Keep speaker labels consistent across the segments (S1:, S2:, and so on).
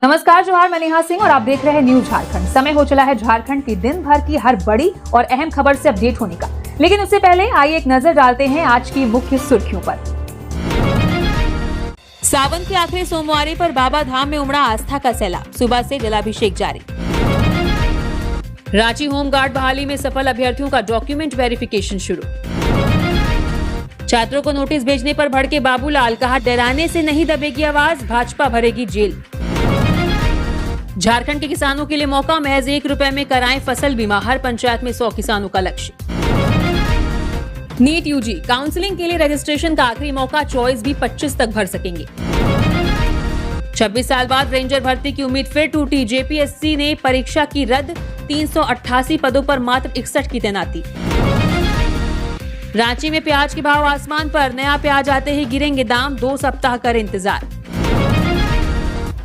S1: नमस्कार, जोहार। मैं नेहा सिंह और आप देख रहे हैं न्यूज झारखंड। समय हो चला है झारखंड की दिन भर की हर बड़ी और अहम खबर से अपडेट होने का, लेकिन उससे पहले आइए एक नजर डालते हैं आज की मुख्य सुर्खियों पर।
S2: सावन के आखिरी सोमवार पर बाबा धाम में उमड़ा आस्था का सैलाब, सुबह से जलाभिषेक जारी। रांची होमगार्ड बहाली में सफल अभ्यर्थियों का डॉक्यूमेंट वेरिफिकेशन शुरू। छात्रों को नोटिस भेजने पर भड़के बाबूलाल, कहा डराने से नहीं दबेगी आवाज, भाजपा भरेगी जेल। झारखंड के किसानों के लिए मौका, महज ₹1 में कराएं फसल बीमा, हर पंचायत में 100 किसानों का लक्ष्य। नीट यूजी काउंसलिंग के लिए रजिस्ट्रेशन का आखिरी मौका, चॉइस भी 25 तक भर सकेंगे। 26 साल बाद रेंजर भर्ती की उम्मीद फिर टूटी, जेपीएससी ने परीक्षा की रद्द, 388 पदों पर मात्र 61 की तैनाती। रांची में प्याज के भाव आसमान पर, नया प्याज आते ही गिरेंगे दाम, 2 सप्ताह कर इंतजार।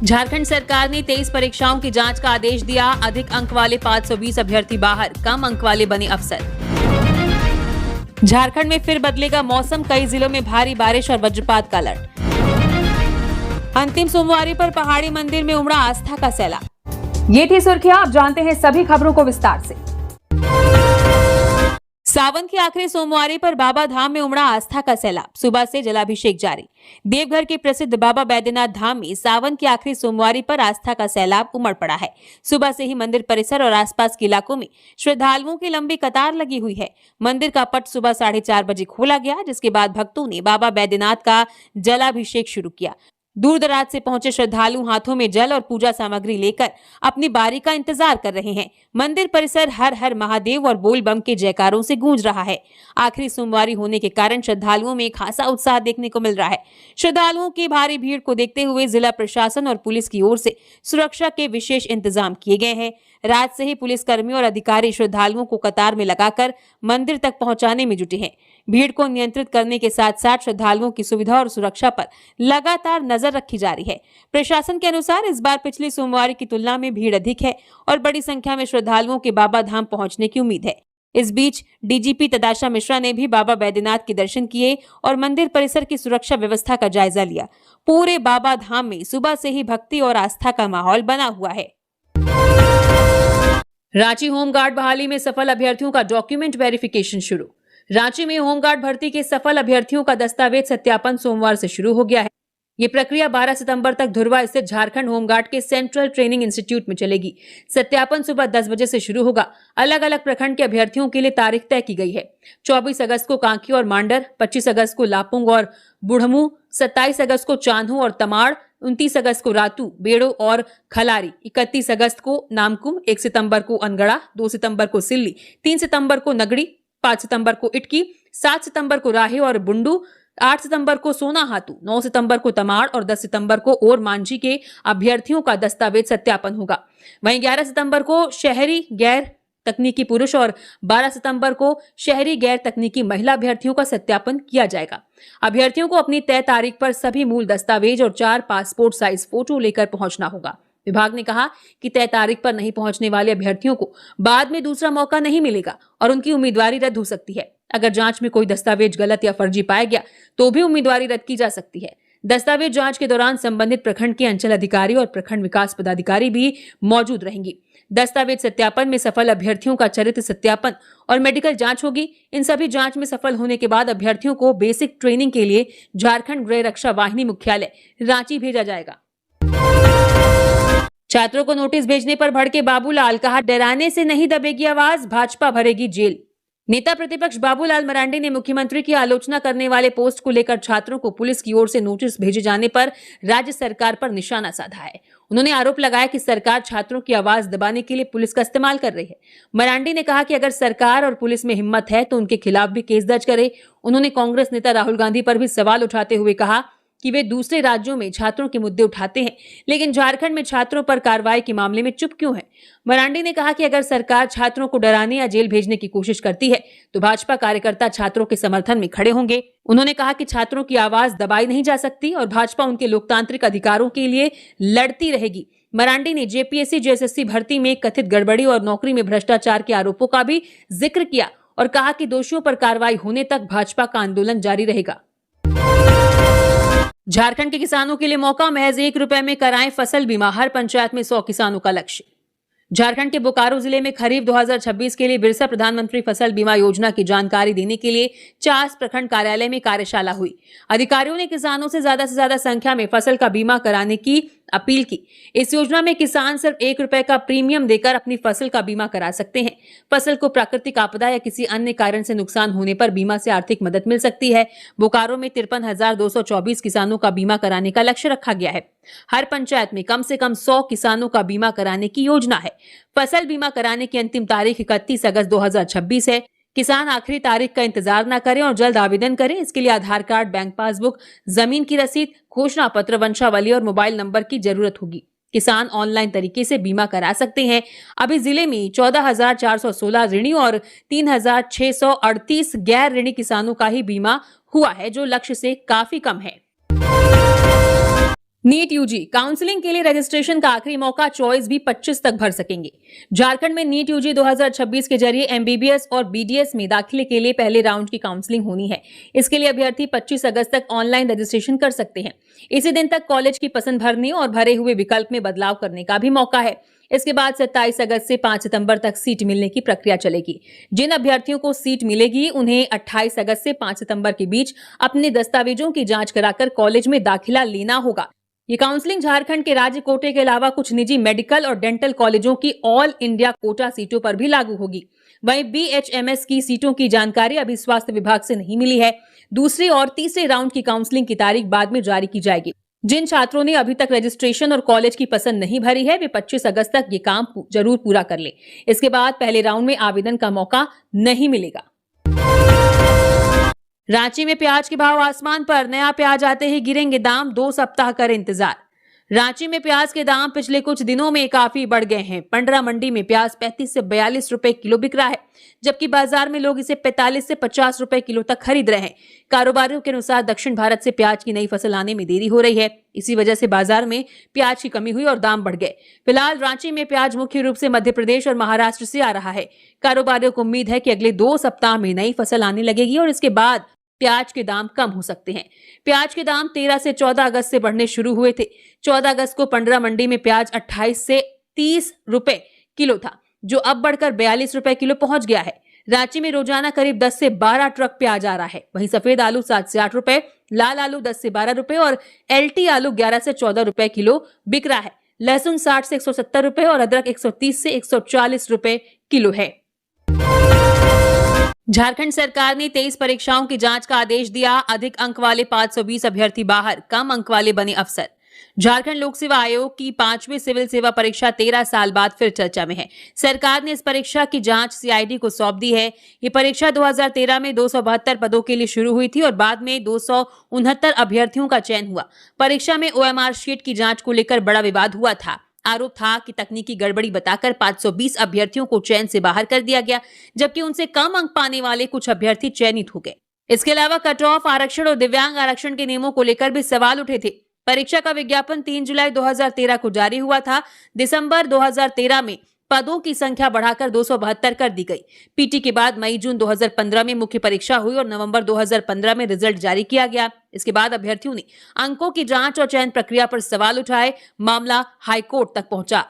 S2: झारखंड सरकार ने 23 परीक्षाओं की जांच का आदेश दिया, अधिक अंक वाले 520 अभ्यर्थी बाहर, कम अंक वाले बने अफसर। झारखंड में फिर बदलेगा मौसम, कई जिलों में भारी बारिश और वज्रपात का अलर्ट। अंतिम सोमवार पर पहाड़ी मंदिर में उमड़ा आस्था का सैलाब।
S1: ये थी सुर्खियां, आप जानते हैं सभी खबरों को विस्तार से।
S2: सावन के आखिरी सोमवार पर बाबा धाम में उमड़ा आस्था का सैलाब, सुबह से जलाभिषेक जारी। देवघर के प्रसिद्ध बाबा बैद्यनाथ धाम में सावन के आखिरी सोमवार पर आस्था का सैलाब उमड़ पड़ा है। सुबह से ही मंदिर परिसर और आसपास के इलाकों में श्रद्धालुओं की लंबी कतार लगी हुई है। मंदिर का पट सुबह 4:30 बजे खोला गया, जिसके बाद भक्तों ने बाबा बैद्यनाथ का जलाभिषेक शुरू किया। दूर दराज से पहुंचे श्रद्धालु हाथों में जल और पूजा सामग्री लेकर अपनी बारी का इंतजार कर रहे हैं। मंदिर परिसर हर हर महादेव और बोल बम के जयकारों से गूंज रहा है। आखिरी सोमवारी होने के कारण श्रद्धालुओं में खासा उत्साह देखने को मिल रहा है। श्रद्धालुओं की भारी भीड़ को देखते हुए जिला प्रशासन और पुलिस की ओर से सुरक्षा के विशेष इंतजाम किए गए हैं। रात से ही पुलिस कर्मियों और अधिकारी श्रद्धालुओं को कतार में लगाकर मंदिर तक पहुंचाने में जुटे हैं। भीड़ को नियंत्रित करने के साथ साथ श्रद्धालुओं की सुविधा और सुरक्षा पर लगातार नजर रखी जा रही है। प्रशासन के अनुसार इस बार पिछले सोमवार की तुलना में भीड़ अधिक है और बड़ी संख्या में श्रद्धालुओं के बाबा धाम पहुंचने की उम्मीद है। इस बीच डीजीपी तदाशा मिश्रा ने भी बाबा बैद्यनाथ के दर्शन किए और मंदिर परिसर की सुरक्षा व्यवस्था का जायजा लिया। पूरे बाबा धाम में सुबह से ही भक्ति और आस्था का माहौल बना हुआ है। रांची होमगार्ड बहाली में सफल अभ्यर्थियों का डॉक्यूमेंट वेरिफिकेशन शुरू। रांची में होमगार्ड भर्ती के सफल अभ्यर्थियों का दस्तावेज सत्यापन सोमवार से शुरू हो गया है। ये प्रक्रिया 12 सितंबर तक धुरवा स्थित झारखंड होमगार्ड के सेंट्रल ट्रेनिंग इंस्टीट्यूट में चलेगी। सत्यापन सुबह 10 बजे से शुरू होगा। अलग अलग प्रखंड के अभ्यर्थियों के लिए तारीख तय की गई है। 24 अगस्त को कांकी और मांडर, 25 अगस्त को लापुंग और बुढ़मू, 27 अगस्त को चान्हू और तमाड़, 29 अगस्त को रातू, बेड़ो और खलारी, 31 अगस्त को नामकुम, 1 सितंबर को अनगढ़ा, 2 सितंबर को सिल्ली, 3 सितंबर को नगड़ी, 5 सितंबर को इटकी, 7 सितंबर को राहे और बुंडू, 8 सितंबर को सोना हातू, 9 सितंबर को तमाड़ और 10 सितंबर को और मांझी के अभ्यर्थियों का दस्तावेज सत्यापन होगा। वहीं 11 सितंबर को शहरी गैर तकनीकी पुरुष और 12 सितंबर को शहरी गैर तकनीकी महिला अभ्यर्थियों का सत्यापन किया जाएगा। अभ्यर्थियों को अपनी तय तारीख पर सभी मूल दस्तावेज और 4 पासपोर्ट साइज फोटो लेकर पहुंचना होगा। विभाग ने कहा कि तय तारीख पर नहीं पहुंचने वाले अभ्यर्थियों को बाद में दूसरा मौका नहीं मिलेगा और उनकी उम्मीदवारी रद्द हो सकती है। अगर जांच में कोई दस्तावेज गलत या फर्जी पाया गया तो भी उम्मीदवारी रद्द की जा सकती है। दस्तावेज जांच के दौरान संबंधित प्रखंड के अंचल अधिकारी और प्रखंड विकास पदाधिकारी भी मौजूद रहेंगी। दस्तावेज सत्यापन में सफल अभ्यर्थियों का चरित्र सत्यापन और मेडिकल जांच होगी। इन सभी जांच में सफल होने के बाद अभ्यर्थियों को बेसिक ट्रेनिंग के लिए झारखंड गृह रक्षा वाहिनी मुख्यालय रांची भेजा जाएगा। छात्रों को नोटिस भेजने पर भड़के बाबूलाल, कहा डराने से नहीं दबेगी आवाज, भाजपा भरेगी जेल। नेता प्रतिपक्ष बाबूलाल मरांडी ने मुख्यमंत्री की आलोचना करने वाले पोस्ट को लेकर छात्रों को पुलिस की ओर से नोटिस भेजे जाने पर राज्य सरकार पर निशाना साधा है। उन्होंने आरोप लगाया कि सरकार छात्रों की आवाज दबाने के लिए पुलिस का इस्तेमाल कर रही है। मरांडी ने कहा कि अगर सरकार और पुलिस में हिम्मत है तो उनके खिलाफ भी केस दर्ज करे। उन्होंने कांग्रेस नेता राहुल गांधी पर भी सवाल उठाते हुए कहा कि वे दूसरे राज्यों में छात्रों के मुद्दे उठाते हैं, लेकिन झारखंड में छात्रों पर कार्रवाई के मामले में चुप क्यों है। मरांडी ने कहा कि अगर सरकार छात्रों को डराने या जेल भेजने की कोशिश करती है तो भाजपा कार्यकर्ता छात्रों के समर्थन में खड़े होंगे। उन्होंने कहा कि छात्रों की आवाज दबाई नहीं जा सकती और भाजपा उनके लोकतांत्रिक अधिकारों के लिए लड़ती रहेगी। मरांडी ने जेपीएससी जेएसएससी भर्ती में कथित गड़बड़ी और नौकरी में भ्रष्टाचार के आरोपों का भी जिक्र किया और कहा कि दोषियों पर कार्रवाई होने तक भाजपा का आंदोलन जारी रहेगा। झारखंड के किसानों के लिए मौका, महज ₹1 में कराएं फसल बीमा, हर पंचायत में 100 किसानों का लक्ष्य। झारखंड के बोकारो जिले में खरीफ 2026 के लिए बिरसा प्रधानमंत्री फसल बीमा योजना की जानकारी देने के लिए 4 प्रखंड कार्यालय में कार्यशाला हुई। अधिकारियों ने किसानों से ज्यादा संख्या में फसल का बीमा कराने की अपील की। इस योजना में किसान सिर्फ ₹1 का प्रीमियम देकर अपनी फसल का बीमा करा सकते हैं। फसल को प्राकृतिक आपदा या किसी अन्य कारण से नुकसान होने पर बीमा से आर्थिक मदद मिल सकती है। बोकारो में 53,224 किसानों का बीमा कराने का लक्ष्य रखा गया है। हर पंचायत में कम से कम 100 किसानों का बीमा कराने की योजना है। फसल बीमा कराने की अंतिम तारीख 31 अगस्त 2026 है। किसान आखिरी तारीख का इंतजार न करें और जल्द आवेदन करें। इसके लिए आधार कार्ड, बैंक पासबुक, जमीन की रसीद, घोषणा पत्र, वंशावली और मोबाइल नंबर की जरूरत होगी। किसान ऑनलाइन तरीके से बीमा करा सकते हैं। अभी जिले में 14,416 ऋणी और 3,638 गैर ऋणी किसानों का ही बीमा हुआ है, जो लक्ष्य से काफी कम है। नीट यूजी काउंसलिंग के लिए रजिस्ट्रेशन का आखिरी मौका, चॉइस भी 25 तक भर सकेंगे। झारखंड में नीट यूजी 2026 के जरिए एमबीबीएस और बीडीएस में दाखिले के लिए पहले राउंड की काउंसलिंग होनी है। इसके लिए अभ्यर्थी 25 अगस्त तक ऑनलाइन रजिस्ट्रेशन कर सकते हैं। इसी दिन तक कॉलेज की पसंद भरने और भरे हुए विकल्प में बदलाव करने का भी मौका है। इसके बाद 27 अगस्त से 5 सितंबर तक सीट मिलने की प्रक्रिया चलेगी। जिन अभ्यर्थियों को सीट मिलेगी, उन्हें 28 अगस्त से 5 सितंबर के बीच अपने दस्तावेजों की जांच कराकर कॉलेज में दाखिला लेना होगा। ये काउंसलिंग झारखंड के राज्य कोटे के अलावा कुछ निजी मेडिकल और डेंटल कॉलेजों की ऑल इंडिया कोटा सीटों पर भी लागू होगी। वहीं बीएचएमएस की सीटों की जानकारी अभी स्वास्थ्य विभाग से नहीं मिली है। दूसरे और तीसरे राउंड की काउंसलिंग की तारीख बाद में जारी की जाएगी। जिन छात्रों ने अभी तक रजिस्ट्रेशन और कॉलेज की पसंद नहीं भरी है, वे 25 अगस्त तक ये काम जरूर पूरा कर ले। इसके बाद पहले राउंड में आवेदन का मौका नहीं मिलेगा। रांची में प्याज के भाव आसमान पर, नया प्याज आते ही गिरेंगे दाम, 2 सप्ताह कर इंतजार। रांची में प्याज के दाम पिछले कुछ दिनों में काफी बढ़ गए हैं। पंडरा मंडी में प्याज 35 से 42 रुपए किलो बिक रहा है, जबकि बाजार में लोग इसे 45 से 50 रुपए किलो तक खरीद रहे हैं। कारोबारियों के अनुसार दक्षिण भारत से प्याज की नई फसल आने में देरी हो रही है। इसी वजह से बाजार में प्याज की कमी हुई और दाम बढ़ गए। फिलहाल रांची में प्याज मुख्य रूप से मध्य प्रदेश और महाराष्ट्र से आ रहा है। कारोबारियों को उम्मीद है कि अगले 2 सप्ताह में नई फसल आने लगेगी और इसके बाद प्याज के दाम कम हो सकते हैं। प्याज के दाम 13 से 14 अगस्त से बढ़ने शुरू हुए थे। 14 अगस्त को पंडरा मंडी में प्याज 28 से 30 रुपए किलो था, जो अब बढ़कर 42 रुपए किलो पहुंच गया है। रांची में रोजाना करीब 10 से 12 ट्रक प्याज आ रहा है। वहीं सफेद आलू 7 से 8 रुपए, लाल आलू 10 से 12 रुपए और एलटी आलू 11 से 14 रुपए किलो बिक रहा है। लहसुन 60 से 170 रुपए और अदरक 130 से 140 रुपए किलो है। झारखंड सरकार ने 23 परीक्षाओं की जांच का आदेश दिया। अधिक अंक वाले 520 अभ्यर्थी बाहर, कम अंक वाले बने अफसर। झारखंड लोक सेवा आयोग की 5वीं सिविल सेवा परीक्षा 13 साल बाद फिर चर्चा में है। सरकार ने इस परीक्षा की जांच सीआईडी को सौंप दी है। ये परीक्षा 2013 में 272 पदों के लिए शुरू हुई थी और बाद में 269 अभ्यर्थियों का चयन हुआ। परीक्षा में ओएमआर शीट की जांच को लेकर बड़ा विवाद हुआ था। आरोप था कि तकनीकी गड़बड़ी बताकर 520 अभ्यर्थियों को चयन से बाहर कर दिया गया, जबकि उनसे कम अंक पाने वाले कुछ अभ्यर्थी चयनित हो गए। इसके अलावा कट ऑफ आरक्षण और दिव्यांग आरक्षण के नियमों को लेकर भी सवाल उठे थे। परीक्षा का विज्ञापन 3 जुलाई 2013 को जारी हुआ था। दिसंबर 2013 में पदों की संख्या बढ़ाकर 272 कर दी गई। पीटी के बाद मई-जून 2015 में मुख्य परीक्षा हुई और नवंबर 2015 में रिजल्ट जारी किया गया। इसके बाद अभ्यर्थियों ने अंकों की जांच और चयन प्रक्रिया पर सवाल उठाए। मामला हाईकोर्ट तक पहुंचा।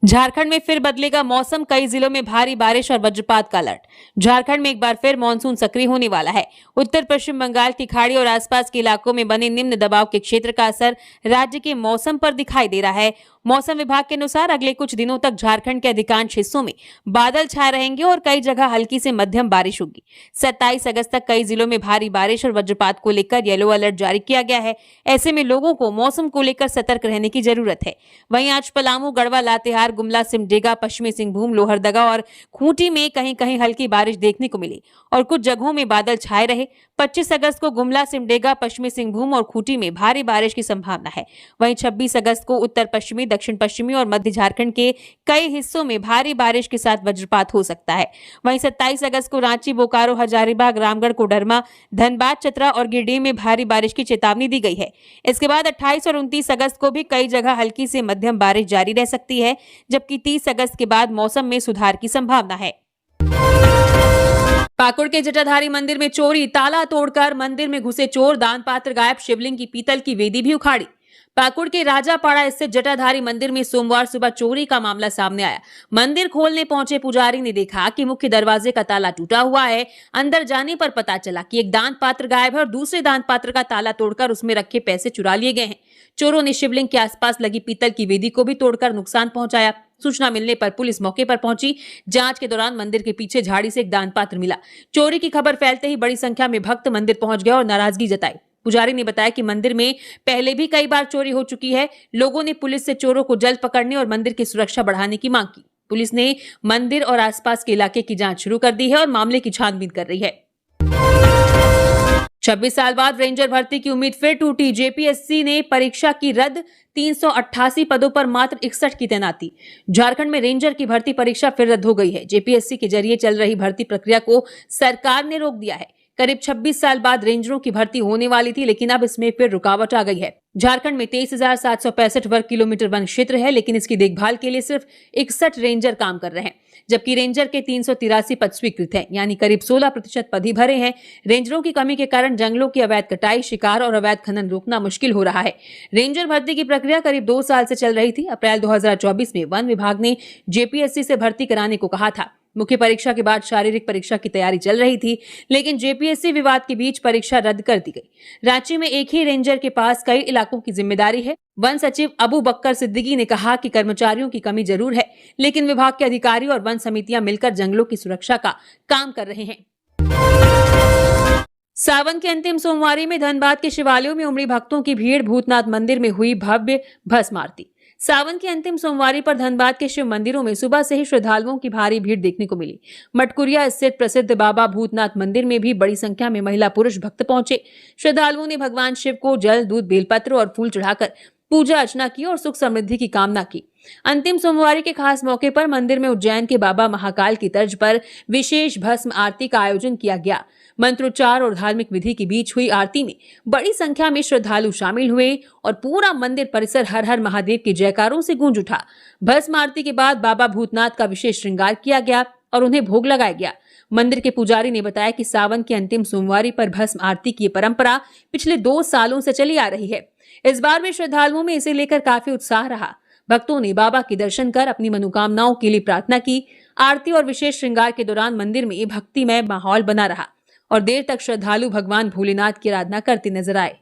S2: झारखंड में फिर बदलेगा मौसम, कई जिलों में भारी बारिश और वज्रपात का अलर्ट। झारखंड में एक बार फिर मानसून सक्रिय होने वाला है। उत्तर पश्चिम बंगाल की खाड़ी और आसपास के इलाकों में बने निम्न दबाव के क्षेत्र का असर राज्य के मौसम पर दिखाई दे रहा है। मौसम विभाग के अनुसार अगले कुछ दिनों तक झारखंड के अधिकांश हिस्सों में बादल छाए रहेंगे और कई जगह हल्की से मध्यम बारिश होगी। 27 अगस्त तक कई जिलों में भारी बारिश और वज्रपात को लेकर येलो अलर्ट जारी किया गया है। ऐसे में लोगों को मौसम को लेकर सतर्क रहने की जरूरत है। वहीं आज पलामू, गढ़वा, लातेहार, गुमला, सिमडेगा, पश्चिमी सिंहभूम, लोहरदगा और खूंटी में कहीं कहीं हल्की बारिश देखने को मिली और कुछ जगहों में बादल छाए रहे। 25 अगस्त को गुमला, सिमडेगा, पश्चिमी सिंहभूम और खूंटी में भारी बारिश की संभावना है। वहीं 26 अगस्त को उत्तर पश्चिमी, दक्षिण पश्चिमी और मध्य झारखंड के कई हिस्सों में भारी बारिश के साथ वज्रपात हो सकता है। वहीं 27 अगस्त को रांची, बोकारो, हजारीबाग, रामगढ़, कोडरमा, धनबाद, चतरा और गिरिडीह में भारी बारिश की चेतावनी दी गई है। इसके बाद 28 और 29 अगस्त को भी कई जगह हल्की से मध्यम बारिश जारी रह सकती है, जबकि 30 अगस्त के बाद मौसम में सुधार की संभावना है। पाकुड़ के जटाधारी मंदिर में चोरी, ताला तोड़कर मंदिर में घुसे चोर, दान पात्र गायब, शिवलिंग की पीतल की वेदी भी उखाड़ी। पाकुड़ के राजापाड़ा स्थित जटाधारी मंदिर में सोमवार सुबह चोरी का मामला सामने आया। मंदिर खोलने पहुंचे पुजारी ने देखा कि मुख्य दरवाजे का ताला टूटा हुआ है। अंदर जाने पर पता चला कि एक दान पात्र गायब है और दूसरे दान पात्र का ताला तोड़कर उसमें रखे पैसे चुरा लिए गए हैं। चोरों ने शिवलिंग के आसपास लगी पीतल की वेदी को भी तोड़कर नुकसान पहुंचाया। सूचना मिलने पर पुलिस मौके पर पहुंची। जांच के दौरान मंदिर के पीछे झाड़ी से एक दान पात्र मिला। चोरी की खबर फैलते ही बड़ी संख्या में भक्त मंदिर पहुंच गए और नाराजगी जताई। पुजारी ने बताया कि मंदिर में पहले भी कई बार चोरी हो चुकी है। लोगों ने पुलिस से चोरों को जल्द पकड़ने और मंदिर की सुरक्षा बढ़ाने की मांग की। पुलिस ने मंदिर और आसपास के इलाके की जांच शुरू कर दी है और मामले की छानबीन कर रही है। 26 साल बाद रेंजर भर्ती की उम्मीद फिर टूटी। जेपीएससी ने परीक्षा की रद्द, 388 पदों पर मात्र 61 की तैनाती। झारखंड में रेंजर की भर्ती परीक्षा फिर रद्द हो गई है। जेपीएससी के जरिए चल रही भर्ती प्रक्रिया को सरकार ने रोक दिया है। करीब 26 साल बाद रेंजरों की भर्ती होने वाली थी, लेकिन अब इसमें फिर रुकावट आ गई है। झारखंड में 23,765 वर्ग किलोमीटर वन क्षेत्र है, लेकिन इसकी देखभाल के लिए सिर्फ 61 रेंजर काम कर रहे हैं, जबकि रेंजर के 383 पद स्वीकृत हैं, यानी करीब 16% पद ही भरे हैं। रेंजरों की कमी के कारण जंगलों की अवैध कटाई, शिकार और अवैध खनन रोकना मुश्किल हो रहा है। रेंजर भर्ती की प्रक्रिया करीब 2 साल से चल रही थी। अप्रैल 2024 में वन विभाग ने जेपीएससी से भर्ती कराने को कहा था। मुख्य परीक्षा के बाद शारीरिक परीक्षा की तैयारी चल रही थी, लेकिन जेपीएससी विवाद के बीच परीक्षा रद्द कर दी गई। रांची में एक ही रेंजर के पास कई इलाकों की जिम्मेदारी है। वन सचिव अबू बक्कर सिद्दीकी ने कहा कि कर्मचारियों की कमी जरूर है, लेकिन विभाग के अधिकारी और वन समितियां मिलकर जंगलों की सुरक्षा का काम कर रहे हैं। सावन के अंतिम सोमवारी में धनबाद के शिवालयों में उमड़ी भक्तों की भीड़। भूतनाथ मंदिर में हुई भव्य भस्म आरती। सावन की अंतिम सोमवारी पर धनबाद के शिव मंदिरों में सुबह से ही श्रद्धालुओं की भारी भीड़ देखने को मिली। मटकुरिया स्थित प्रसिद्ध बाबा भूतनाथ मंदिर में भी बड़ी संख्या में महिला पुरुष भक्त पहुंचे। श्रद्धालुओं ने भगवान शिव को जल, दूध, बेलपत्र और फूल चढ़ाकर पूजा अर्चना की और सुख समृद्धि की कामना की। अंतिम सोमवारी के खास मौके पर मंदिर में उज्जैन के बाबा महाकाल की तर्ज पर विशेष भस्म आरती का आयोजन किया गया। मंत्रोच्चार और धार्मिक विधि के बीच हुई आरती में बड़ी संख्या में श्रद्धालु शामिल हुए और पूरा मंदिर परिसर हर हर महादेव के जयकारों से गूंज उठा। भस्म आरती के बाद बाबा भूतनाथ का विशेष श्रृंगार किया गया और उन्हें भोग लगाया गया। मंदिर के पुजारी ने बताया कि सावन की अंतिम सोमवारी पर भस्म आरती की परंपरा पिछले 2 सालों से चली आ रही है। इस बार भी श्रद्धालुओं में इसे लेकर काफी उत्साह रहा। भक्तों ने बाबा के दर्शन कर अपनी मनोकामनाओं के लिए प्रार्थना की। आरती और विशेष श्रृंगार के दौरान मंदिर में भक्तिमय माहौल बना रहा और देर तक श्रद्धालु भगवान भोलेनाथ की आराधना करते नजर आए।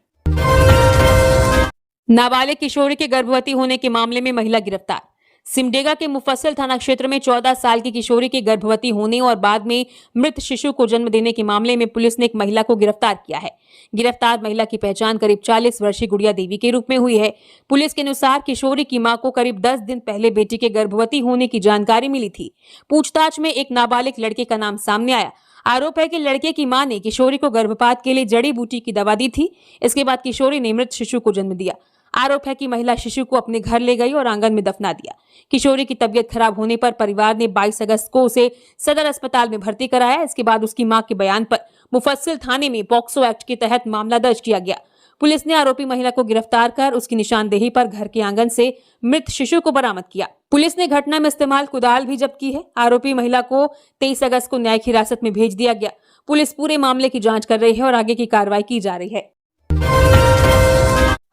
S2: नाबालिग किशोरी के गर्भवती होने के मामले में महिला गिरफ्तार। सिमडेगा के मुफस्सिल थाना क्षेत्र में 14 साल की किशोरी के गर्भवती होने और बाद में मृत शिशु को जन्म देने के मामले में पुलिस ने एक महिला को गिरफ्तार किया है। गिरफ्तार महिला की पहचान करीब 40 वर्षीय गुड़िया देवी के रूप में हुई है। पुलिस के अनुसार किशोरी की मां को करीब 10 दिन पहले बेटी के गर्भवती होने की जानकारी मिली थी। पूछताछ में एक नाबालिग लड़के का नाम सामने आया। आरोप है कि लड़के की मां ने किशोरी को गर्भपात के लिए जड़ी बूटी की दवा दी थी। इसके बाद किशोरी ने मृत शिशु को जन्म दिया। आरोप है कि महिला शिशु को अपने घर ले गई और आंगन में दफना दिया। किशोरी की तबीयत खराब होने पर परिवार ने 22 अगस्त को उसे सदर अस्पताल में भर्ती कराया। इसके बाद उसकी मां के बयान पर मुफस्सिल थाने में पॉक्सो एक्ट के तहत मामला दर्ज किया गया। पुलिस ने आरोपी महिला को गिरफ्तार कर उसकी निशानदेही पर घर के आंगन से मृत शिशु को बरामद किया। पुलिस ने घटना में इस्तेमाल कुदाल भी जब्त की है। आरोपी महिला को 23 अगस्त को न्यायिक हिरासत में भेज दिया गया। पुलिस पूरे मामले की जांच कर रही है और आगे की कार्रवाई की जा रही है।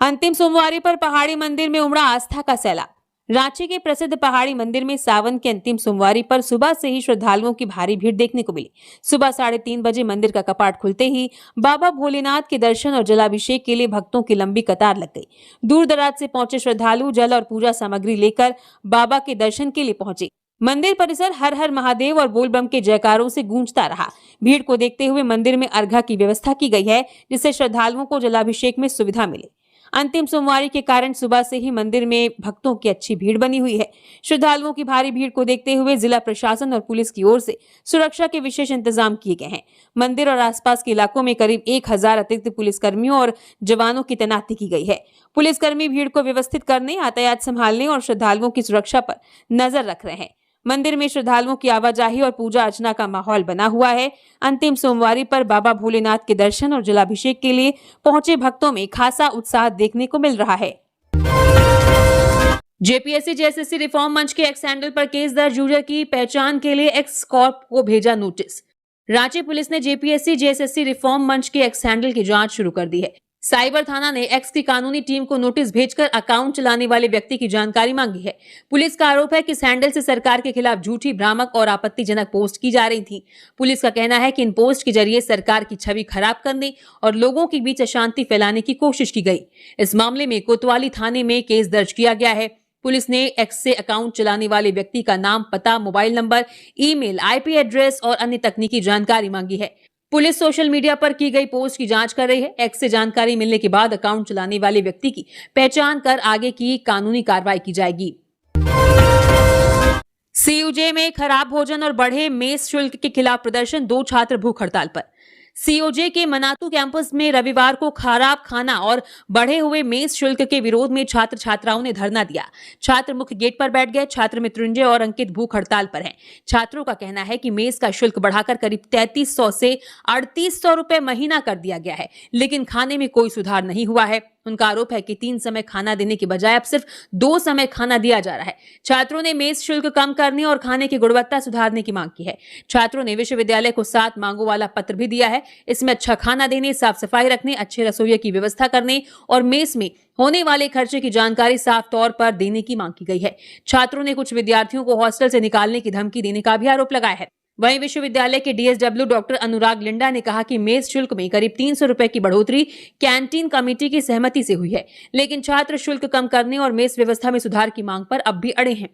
S2: अंतिम सोमवारी पर पहाड़ी मंदिर में उमड़ा आस्था का सैलाब। रांची के प्रसिद्ध पहाड़ी मंदिर में सावन के अंतिम सोमवारी पर सुबह से ही श्रद्धालुओं की भारी भीड़ देखने को मिली। सुबह 3:30 बजे मंदिर का कपाट खुलते ही बाबा भोलेनाथ के दर्शन और जलाभिषेक के लिए भक्तों की लंबी कतार लग गई। दूर दराज से पहुंचे श्रद्धालु जल और पूजा सामग्री लेकर बाबा के दर्शन के लिए पहुंचे। मंदिर परिसर हर हर महादेव और बोलबम के जयकारों से गूंजता रहा। भीड़ को देखते हुए मंदिर में अर्घा की व्यवस्था की गई है, जिससे श्रद्धालुओं को जलाभिषेक में सुविधा मिले। अंतिम सोमवारी के कारण सुबह से ही मंदिर में भक्तों की अच्छी भीड़ बनी हुई है। श्रद्धालुओं की भारी भीड़ को देखते हुए जिला प्रशासन और पुलिस की ओर से सुरक्षा के विशेष इंतजाम किए गए हैं। मंदिर और आसपास के इलाकों में करीब 1000 अतिरिक्त पुलिसकर्मियों और जवानों की तैनाती की गई है। पुलिसकर्मी भीड़ को व्यवस्थित करने, यातायात संभालने और श्रद्धालुओं की सुरक्षा पर नजर रख रहे हैं। मंदिर में श्रद्धालुओं की आवाजाही और पूजा अर्चना का माहौल बना हुआ है। अंतिम सोमवारी पर बाबा भोलेनाथ के दर्शन और जलाभिषेक के लिए पहुंचे भक्तों में खासा उत्साह देखने को मिल रहा है। जेपीएससी जेएसएससी रिफॉर्म मंच के एक्स हैंडल पर केस दर्ज। यूजर की पहचान के लिए एक्स कॉर्प को भेजा नोटिस। रांची पुलिस ने जेपीएससी जेएसएससी रिफॉर्म मंच के एक्स हैंडल की जांच शुरू कर दी है। साइबर थाना ने एक्स की कानूनी टीम को नोटिस भेजकर अकाउंट चलाने वाले व्यक्ति की जानकारी मांगी है। पुलिस का आरोप है कि इस हैंडल से सरकार के खिलाफ झूठी, भ्रामक और आपत्तिजनक पोस्ट की जा रही थी। पुलिस का कहना है कि इन पोस्ट के जरिए सरकार की छवि खराब करने और लोगों के बीच अशांति फैलाने की कोशिश की गई। इस मामले में कोतवाली थाने में केस दर्ज किया गया है। पुलिस ने एक्स से अकाउंट चलाने वाले व्यक्ति का नाम, पता, mobile number, email, IP address और अन्य तकनीकी जानकारी मांगी है। पुलिस सोशल मीडिया पर की गई पोस्ट की जांच कर रही है। एक्स से जानकारी मिलने के बाद अकाउंट चलाने वाले व्यक्ति की पहचान कर आगे की कानूनी कार्रवाई की जाएगी। सीयूजे में खराब भोजन और बढ़े मेस शुल्क के खिलाफ प्रदर्शन, 2 छात्र भूख हड़ताल पर। सीओजे के मनातू कैंपस में रविवार को खराब खाना और बढ़े हुए मेस शुल्क के विरोध में छात्र छात्राओं ने धरना दिया। छात्र मुख्य गेट पर बैठ गए। छात्र मृत्युंजय और अंकित भूख हड़ताल पर हैं। छात्रों का कहना है कि मेस का शुल्क बढ़ाकर करीब 3300 से 3800 रुपए महीना कर दिया गया है, लेकिन खाने में कोई सुधार नहीं हुआ है। उनका आरोप है कि 3 समय खाना देने के बजाय अब सिर्फ 2 समय खाना दिया जा रहा है। छात्रों ने मेस शुल्क कम करने और खाने की गुणवत्ता सुधारने की मांग की है। छात्रों ने विश्वविद्यालय को 7 मांगों वाला पत्र भी दिया है। इसमें अच्छा खाना देने, साफ सफाई रखने, अच्छे रसोइये की व्यवस्था करने और मेस में होने वाले खर्चे की जानकारी साफ तौर पर देने की मांग की गई है। छात्रों ने कुछ विद्यार्थियों को हॉस्टल से निकालने की धमकी देने का भी आरोप लगाया है। वहीं विश्वविद्यालय के डीएसडब्ल्यू डॉक्टर अनुराग लिंडा ने कहा कि मेस शुल्क में करीब 300 रुपए की बढ़ोतरी कैंटीन कमेटी की सहमति से हुई है, लेकिन छात्र शुल्क कम करने और मेस व्यवस्था में सुधार की मांग पर अब भी अड़े हैं।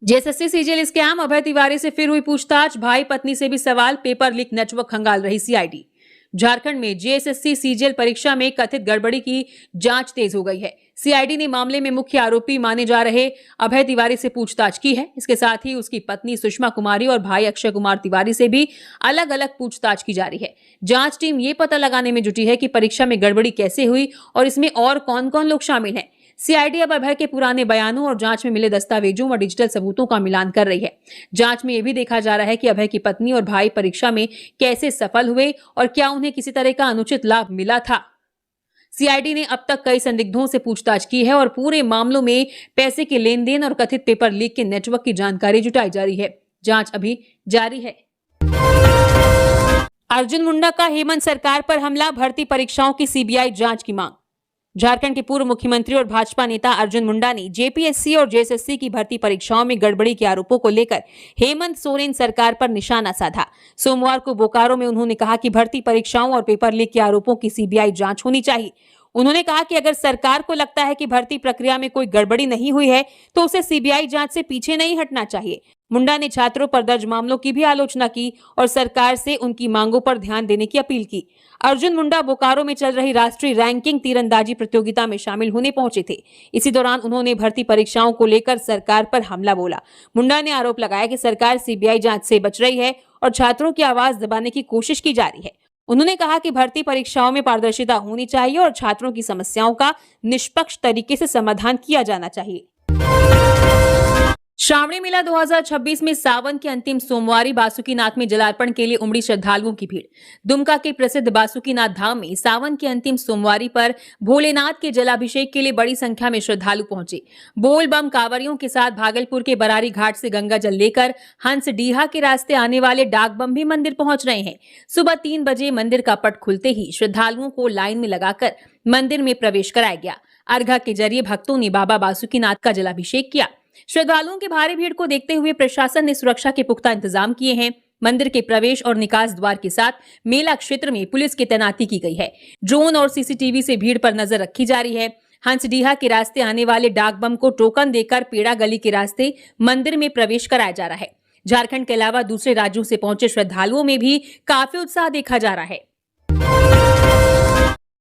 S2: जेएसएससी सीजीएल स्कैम, अभय तिवारी से फिर हुई पूछताछ। भाई पत्नी से भी सवाल, पेपर लीक नेटवर्क खंगाल रही सीआईडी। झारखंड में जेएसएससी सीजीएल परीक्षा में कथित गड़बड़ी की जांच तेज हो गई है। सीआईडी ने मामले में मुख्य आरोपी माने जा रहे अभय तिवारी से पूछताछ की है। इसके साथ ही उसकी पत्नी सुषमा कुमारी और भाई अक्षय कुमार तिवारी से भी अलग अलग पूछताछ की जा रही है। जांच टीम ये पता लगाने में जुटी है कि परीक्षा में गड़बड़ी कैसे हुई और इसमें और कौन कौन लोग शामिल हैं। सीआईडी अब अभय के पुराने बयानों और जांच में मिले दस्तावेजों व डिजिटल सबूतों का मिलान कर रही है। जांच में यह भी देखा जा रहा है कि अभय की पत्नी और भाई परीक्षा में कैसे सफल हुए और क्या उन्हें किसी तरह का अनुचित लाभ मिला था। सीआईडी ने अब तक कई संदिग्धों से पूछताछ की है और पूरे मामलों में पैसे के लेन देन और कथित पेपर लीक के नेटवर्क की जानकारी जुटाई जा रही है। जांच अभी जारी है। अर्जुन मुंडा का हेमंत सरकार पर हमला, भर्ती परीक्षाओं की सीबीआई जांच की मांग। झारखंड के पूर्व मुख्यमंत्री और भाजपा नेता अर्जुन मुंडा ने जेपीएससी और जेएसएससी की भर्ती परीक्षाओं में गड़बड़ी के आरोपों को लेकर हेमंत सोरेन सरकार पर निशाना साधा। सोमवार को बोकारो में उन्होंने कहा कि भर्ती परीक्षाओं और पेपर लीक के आरोपों की सीबीआई जांच होनी चाहिए। उन्होंने कहा कि अगर सरकार को लगता है कि भर्ती प्रक्रिया में कोई गड़बड़ी नहीं हुई है तो उसे सीबीआई जांच से पीछे नहीं हटना चाहिए। मुंडा ने छात्रों पर दर्ज मामलों की भी आलोचना की और सरकार से उनकी मांगों पर ध्यान देने की अपील की। अर्जुन मुंडा बोकारो में चल रही राष्ट्रीय रैंकिंग तीरंदाजी प्रतियोगिता में शामिल होने पहुंचे थे। इसी दौरान उन्होंने भर्ती परीक्षाओं को लेकर सरकार पर हमला बोला। मुंडा ने आरोप लगाया कि सरकार सीबीआई जांच से बच रही है और छात्रों की आवाज दबाने की कोशिश की जा रही है। उन्होंने कहा कि भर्ती परीक्षाओं में पारदर्शिता होनी चाहिए और छात्रों की समस्याओं का निष्पक्ष तरीके से समाधान किया जाना चाहिए। श्रावणी मेला 2026 में सावन के अंतिम सोमवारी बासुकीनाथ में जलार्पण के लिए उमड़ी श्रद्धालुओं की भीड़। दुमका के प्रसिद्ध बासुकीनाथ धाम में सावन के अंतिम सोमवारी पर भोलेनाथ के जलाभिषेक के लिए बड़ी संख्या में श्रद्धालु पहुंचे। बोल बम कांवरियों के साथ भागलपुर के बरारी घाट से गंगा जल लेकर हंसडीहा के रास्ते आने वाले डाक बम भी मंदिर पहुंच रहे हैं। सुबह 3 बजे मंदिर का पट खुलते ही श्रद्धालुओं को लाइन में लगाकर मंदिर में प्रवेश कराया गया। अर्घा के जरिए भक्तों ने बाबा बासुकीनाथ का जलाभिषेक किया। श्रद्धालुओं की भारी भीड़ को देखते हुए प्रशासन ने सुरक्षा के पुख्ता इंतजाम किए हैं। मंदिर के प्रवेश और निकास द्वार के साथ मेला क्षेत्र में पुलिस की तैनाती की गई है। ड्रोन और सीसीटीवी से भीड़ पर नजर रखी जा रही है। हंसडीहा के रास्ते आने वाले डाक बम को टोकन देकर पेड़ा गली के रास्ते मंदिर में प्रवेश कराया जा रहा है। झारखंड के अलावा दूसरे राज्यों से पहुंचे श्रद्धालुओं में भी काफी उत्साह देखा जा रहा है।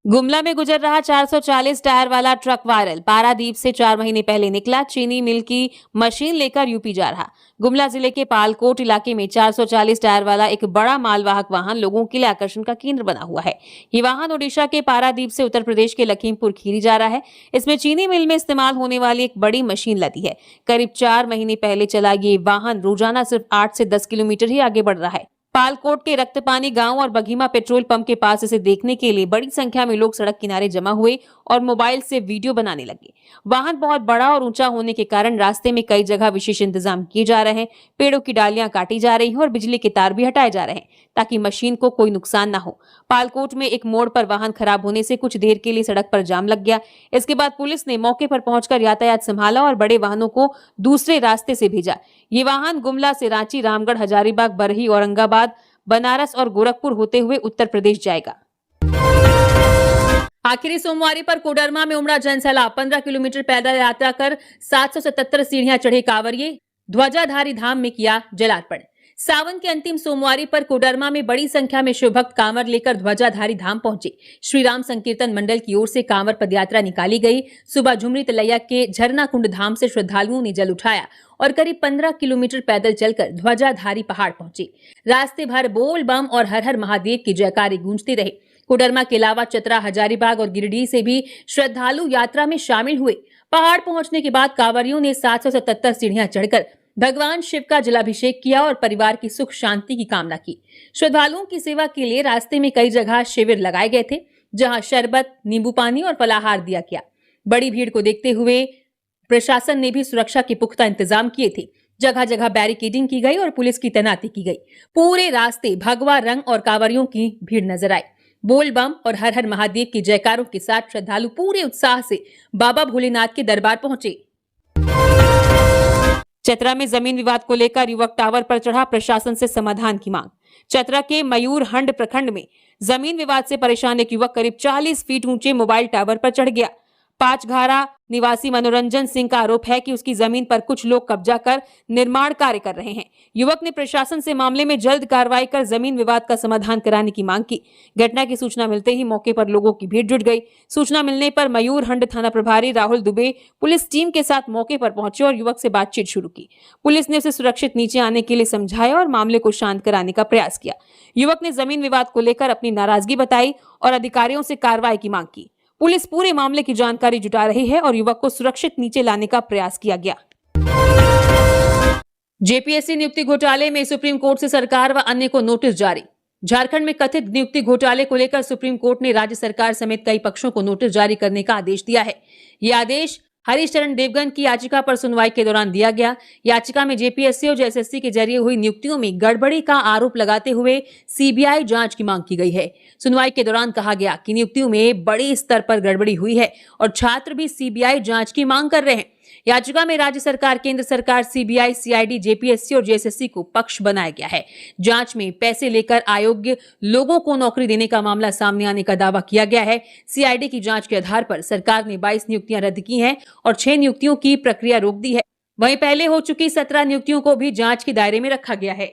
S2: गुमला में गुजर रहा 440 टायर वाला ट्रक वायरल। पारादीप से 4 महीने पहले निकला। चीनी मिल की मशीन लेकर यूपी जा रहा। गुमला जिले के पालकोट इलाके में 440 टायर वाला एक बड़ा मालवाहक वाहन लोगों के लिए आकर्षण का केंद्र बना हुआ है। ये वाहन ओडिशा के पारादीप से उत्तर प्रदेश के लखीमपुर खीरी जा रहा है। इसमें चीनी मिल में इस्तेमाल होने वाली एक बड़ी मशीन लदी है। करीब 4 महीने पहले चला ये वाहन रोजाना सिर्फ 8 से 10 किलोमीटर ही आगे बढ़ रहा है। पालकोट के रक्तपानी गांव और बघीमा पेट्रोल पंप के पास इसे देखने के लिए बड़ी संख्या में लोग सड़क किनारे जमा हुए और मोबाइल से वीडियो बनाने लगे। वाहन बहुत बड़ा और ऊंचा होने के कारण रास्ते में कई जगह विशेष इंतजाम किए जा रहे हैं। पेड़ों की डालियां काटी जा रही हैं और बिजली के तार भी हटाए जा रहे हैं ताकि मशीन को कोई नुकसान न हो। पालकोट में एक मोड़ पर वाहन खराब होने से कुछ देर के लिए सड़क पर जाम लग गया। इसके बाद पुलिस ने मौके पर पहुंचकर यातायात संभाला और बड़े वाहनों को दूसरे रास्ते से भेजा। ये वाहन गुमला से रांची, रामगढ़, हजारीबाग, बरही, औरंगाबाद, बनारस और गोरखपुर होते हुए उत्तर प्रदेश जाएगा। आखिरी सोमवार पर कोडरमा में उमड़ा जनसैलाब। 15 किलोमीटर पैदल यात्रा कर 777 सीढ़ियां चढ़े कांवरिये, ध्वजाधारी धाम में किया जलार्पण। सावन के अंतिम सोमवारी पर कोडरमा में बड़ी संख्या में शिव भक्त कांवर लेकर ध्वजाधारी धाम पहुंचे। श्री राम संकीर्तन मंडल की ओर से कांवर पदयात्रा निकाली गई। सुबह झुमरी तलैया के झरना कुंड धाम से श्रद्धालुओं ने जल उठाया और करीब 15 किलोमीटर पैदल चलकर ध्वजाधारी पहाड़ पहुंचे। रास्ते भर बोल बम और हर हर महादेव की जयकारे गूंजते रहे। कोडरमा के अलावा चतरा, हजारीबाग और गिरिडीह से भी श्रद्धालु यात्रा में शामिल हुए। पहाड़ पहुंचने के बाद कांवरियों ने 777 सीढ़ियां चढ़कर भगवान शिव का जलाभिषेक किया और परिवार की सुख शांति की कामना की। श्रद्धालुओं की सेवा के लिए रास्ते में कई जगह शिविर लगाए गए थे, जहां शरबत, नींबू पानी और फलाहार दिया गया। बड़ी भीड़ को देखते हुए प्रशासन ने भी सुरक्षा के पुख्ता इंतजाम किए थे। जगह जगह बैरिकेडिंग की गई और पुलिस की तैनाती की गई। पूरे रास्ते भगवा रंग और कांवरियों की भीड़ नजर आई। बोल बम और हर हर महादेव के जयकारों के साथ श्रद्धालु पूरे उत्साह से बाबा भोलेनाथ के दरबार पहुंचे। चतरा में जमीन विवाद को लेकर युवक टावर पर चढ़ा, प्रशासन से समाधान की मांग। चतरा के मयूरहंड प्रखंड में जमीन विवाद से परेशान एक युवक करीब 40 फीट ऊंचे मोबाइल टावर पर चढ़ गया। पांचघारा निवासी मनोरंजन सिंह का आरोप है कि उसकी जमीन पर कुछ लोग कब्जा कर निर्माण कार्य कर रहे हैं। युवक ने प्रशासन से मामले में जल्द कार्रवाई कर जमीन विवाद का समाधान कराने की मांग की। घटना की सूचना मिलते ही मौके पर लोगों की भीड़ जुट गई। सूचना मिलने पर मयूरहंड थाना प्रभारी राहुल दुबे पुलिस टीम के साथ मौके पर पहुंचे और युवक से बातचीत शुरू की। पुलिस ने उसे सुरक्षित नीचे आने के लिए समझाया और मामले को शांत कराने का प्रयास किया। युवक ने जमीन विवाद को लेकर अपनी नाराजगी बताई और अधिकारियों से कार्रवाई की मांग की। पुलिस पूरे मामले की जानकारी जुटा रही है और युवक को सुरक्षित नीचे लाने का प्रयास किया गया। जेपीएससी नियुक्ति घोटाले में सुप्रीम कोर्ट से सरकार व अन्य को नोटिस जारी। झारखंड में कथित नियुक्ति घोटाले को लेकर सुप्रीम कोर्ट ने राज्य सरकार समेत कई पक्षों को नोटिस जारी करने का आदेश दिया है। यह आदेश हरीश चरण देवगन की याचिका पर सुनवाई के दौरान दिया गया। याचिका में जेपीएससी और जेएसएससी के जरिए हुई नियुक्तियों में गड़बड़ी का आरोप लगाते हुए सीबीआई जांच की मांग की गई है। सुनवाई के दौरान कहा गया कि नियुक्तियों में बड़े स्तर पर गड़बड़ी हुई है और छात्र भी सीबीआई जांच की मांग कर रहे हैं। याचिका में राज्य सरकार, केंद्र सरकार, सीबीआई, सीआईडी, जेपीएससी और जेएसएससी को पक्ष बनाया गया है। जांच में पैसे लेकर अयोग्य लोगों को नौकरी देने का मामला सामने आने का दावा किया गया है। सीआईडी की जांच के आधार पर सरकार ने 22 नियुक्तियां रद्द की हैं और 6 नियुक्तियों की प्रक्रिया रोक दी है। वहीं पहले हो चुकी 17 नियुक्तियों को भी जांच के दायरे में रखा गया है।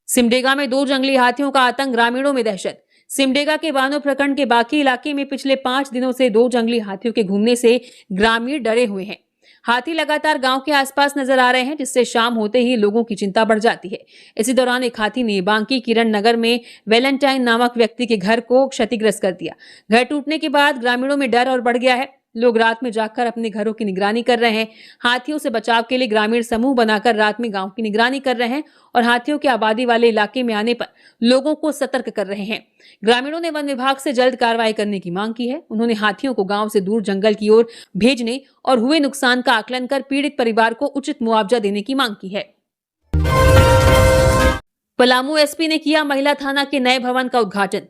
S2: सिमडेगा में 2 जंगली हाथियों का आतंक, ग्रामीणों में दहशत। सिमडेगा के बानो प्रखंड के बाकी इलाके में पिछले 5 दिनों से 2 जंगली हाथियों के घूमने से ग्रामीण डरे हुए हैं। हाथी लगातार गांव के आसपास नजर आ रहे हैं, जिससे शाम होते ही लोगों की चिंता बढ़ जाती है। इसी दौरान एक हाथी ने बांकी किरण नगर में वैलेंटाइन नामक व्यक्ति के घर को क्षतिग्रस्त कर दिया। घर टूटने के बाद ग्रामीणों में डर और बढ़ गया है। लोग रात में जागकर अपने घरों की निगरानी कर रहे हैं। हाथियों से बचाव के लिए ग्रामीण समूह बनाकर रात में गांव की निगरानी कर रहे हैं और हाथियों के आबादी वाले इलाके में आने पर लोगों को सतर्क कर रहे हैं। ग्रामीणों ने वन विभाग से जल्द कार्रवाई करने की मांग की है। उन्होंने हाथियों को गांव से दूर जंगल की ओर भेजने और हुए नुकसान का आकलन कर पीड़ित परिवार को उचित मुआवजा देने की मांग की है। पलामू एसपी ने किया महिला थाना के नए भवन का उद्घाटन।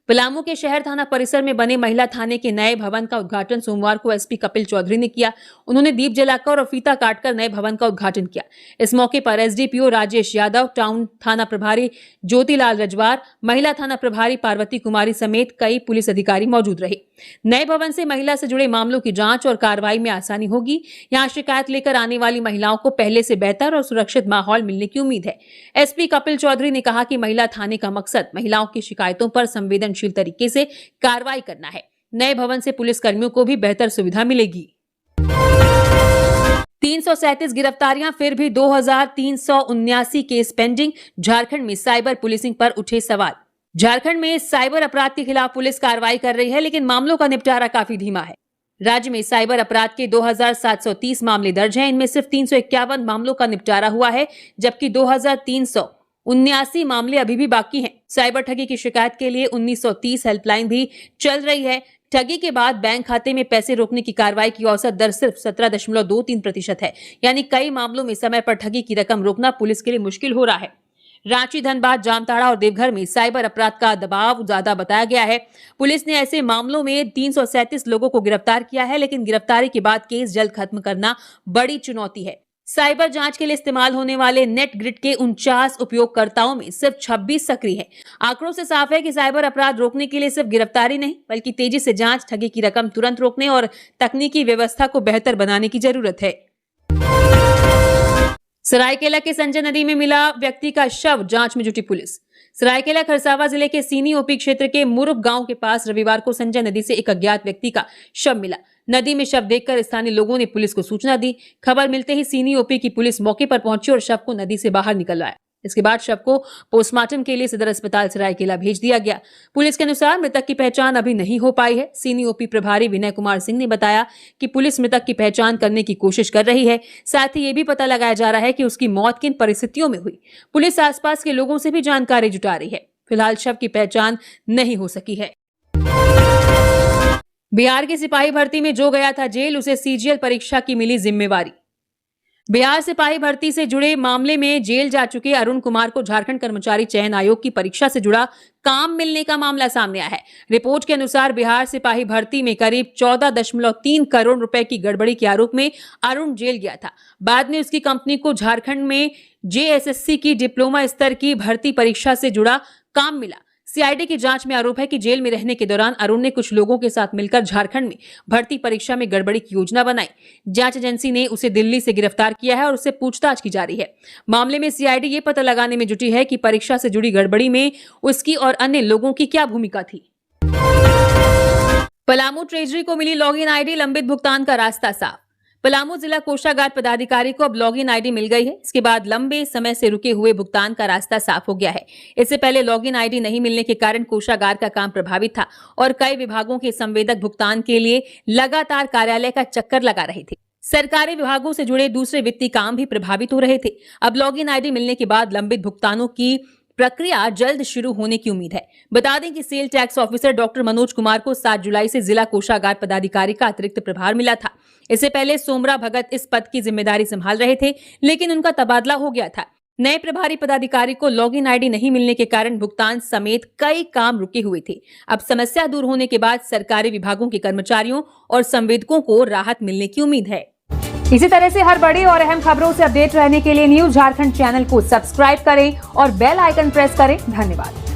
S2: पलामू के शहर थाना परिसर में बने महिला थाने के नए भवन का उद्घाटन सोमवार को एसपी कपिल चौधरी ने किया। उन्होंने दीप जलाकर और फीता काटकर नए भवन का उद्घाटन किया। इस मौके पर एसडीपीओ राजेश यादव, टाउन थाना प्रभारी ज्योतिलाल रजवार, महिला थाना प्रभारी पार्वती कुमारी समेत कई पुलिस अधिकारी मौजूद रहे। नए भवन से महिला से जुड़े मामलों की जांच और कार्रवाई में आसानी होगी। यहाँ शिकायत लेकर आने वाली महिलाओं को पहले से बेहतर और सुरक्षित माहौल मिलने की उम्मीद है। एसपी कपिल चौधरी ने कहा कि महिला थाने का मकसद महिलाओं की शिकायतों पर संवेदनशील तरीके से कार्रवाई करना है। नए भवन से पुलिस कर्मियों को भी बेहतर सुविधा मिलेगी। 337 गिरफ्तारियां, फिर भी 2379 केस पेंडिंग। झारखंड में साइबर पुलिसिंग पर उठे सवाल। झारखंड में साइबर अपराध के खिलाफ पुलिस कार्रवाई कर रही है, लेकिन मामलों का निपटारा काफी धीमा है। राज्य में साइबर अपराध के 2730 मामले दर्ज हैं। इनमें सिर्फ 351 मामलों का निपटारा हुआ है, जबकि 2300 79 मामले अभी भी बाकी हैं। साइबर ठगी की शिकायत के लिए 1930 हेल्पलाइन भी चल रही है। ठगी के बाद बैंक खाते में पैसे रोकने की कार्रवाई की औसत दर सिर्फ 17.23% है। यानी कई मामलों में समय पर ठगी की रकम रोकना पुलिस के लिए मुश्किल हो रहा है। रांची, धनबाद, जामताड़ा और देवघर में साइबर अपराध का दबाव ज्यादा बताया गया है। पुलिस ने ऐसे मामलों में 337 लोगों को गिरफ्तार किया है, लेकिन गिरफ्तारी के बाद केस जल्द खत्म करना बड़ी चुनौती है। साइबर जांच के लिए इस्तेमाल होने वाले नेट ग्रिड के 49 उपयोगकर्ताओं में सिर्फ 26 सक्रिय है। आंकड़ों से साफ है कि साइबर अपराध रोकने के लिए सिर्फ गिरफ्तारी नहीं, बल्कि तेजी से जांच, ठगी की रकम तुरंत रोकने और तकनीकी व्यवस्था को बेहतर बनाने की जरूरत है। सरायकेला के संजय नदी में मिला व्यक्ति का शव, जांच में जुटी पुलिस। सरायकेला खरसावां जिले के सीनी ओपी क्षेत्र के मुरुक गांव के पास रविवार को संजय नदी से एक अज्ञात व्यक्ति का शव मिला। नदी में शव देखकर स्थानीय लोगों ने पुलिस को सूचना दी। खबर मिलते ही सीनी ओपी की पुलिस मौके पर पहुंची और शव को नदी से बाहर निकलवाया। इसके बाद शव को पोस्टमार्टम के लिए सदर अस्पताल सरायकेला भेज दिया गया। पुलिस के अनुसार मृतक की पहचान अभी नहीं हो पाई है। सीनी ओपी प्रभारी विनय कुमार सिंह ने बताया कि पुलिस मृतक की पहचान करने की कोशिश कर रही है। साथ ही ये भी पता लगाया जा रहा है कि उसकी मौत किन परिस्थितियों में हुई। पुलिस आसपास के लोगों से भी जानकारी जुटा रही है। फिलहाल शव की पहचान नहीं हो सकी है। बिहार की सिपाही भर्ती में जो गया था जेल, उसे सीजीएल परीक्षा की मिली जिम्मेवारी। बिहार सिपाही भर्ती से जुड़े मामले में जेल जा चुके अरुण कुमार को झारखंड कर्मचारी चयन आयोग की परीक्षा से जुड़ा काम मिलने का मामला सामने आया है। रिपोर्ट के अनुसार बिहार सिपाही भर्ती में करीब 14.3 करोड़ रुपए की गड़बड़ी के आरोप में अरुण जेल गया था। बाद में उसकी कंपनी को झारखंड में जेएसएससी की डिप्लोमा स्तर की भर्ती परीक्षा से जुड़ा काम मिला। सीआईडी की जांच में आरोप है कि जेल में रहने के दौरान अरुण ने कुछ लोगों के साथ मिलकर झारखंड में भर्ती परीक्षा में गड़बड़ी की योजना बनाई। जांच एजेंसी ने उसे दिल्ली से गिरफ्तार किया है और उससे पूछताछ की जा रही है। मामले में सीआईडी ये पता लगाने में जुटी है कि परीक्षा से जुड़ी गड़बड़ी में उसकी और अन्य लोगों की क्या भूमिका थी। पलामू ट्रेजरी को मिली लॉगिन आईडी, लंबित भुगतान का रास्ता साफ। पलामू जिला कोषागार पदाधिकारी को अब लॉगिन आईडी मिल गई है। इसके बाद लंबे समय से रुके हुए भुगतान का रास्ता साफ हो गया है। इससे पहले लॉगिन आईडी नहीं मिलने के कारण कोषागार का काम प्रभावित था और कई विभागों के संवेदक भुगतान के लिए लगातार कार्यालय का चक्कर लगा रहे थे। सरकारी विभागों से जुड़े दूसरे वित्तीय काम भी प्रभावित हो रहे थे। अब लॉगिन आईडी मिलने के बाद लंबित भुगतानों की प्रक्रिया जल्द शुरू होने की उम्मीद है। बता दें कि sale tax officer doctor Manoj Kumar को 7 जुलाई से जिला कोषागार पदाधिकारी का अतिरिक्त प्रभार मिला था। इससे पहले सोमरा भगत इस पद की जिम्मेदारी संभाल रहे थे, लेकिन उनका तबादला हो गया था। नए प्रभारी पदाधिकारी को लॉगिन आईडी नहीं मिलने के कारण भुगतान समेत कई काम रुके हुए थे। अब समस्या दूर होने के बाद सरकारी विभागों के कर्मचारियों और संवेदकों को राहत मिलने की उम्मीद है।
S1: इसी तरह से हर बड़ी और अहम खबरों से अपडेट रहने के लिए न्यूज झारखंड चैनल को सब्सक्राइब करें और बेल आइकन प्रेस करें। धन्यवाद।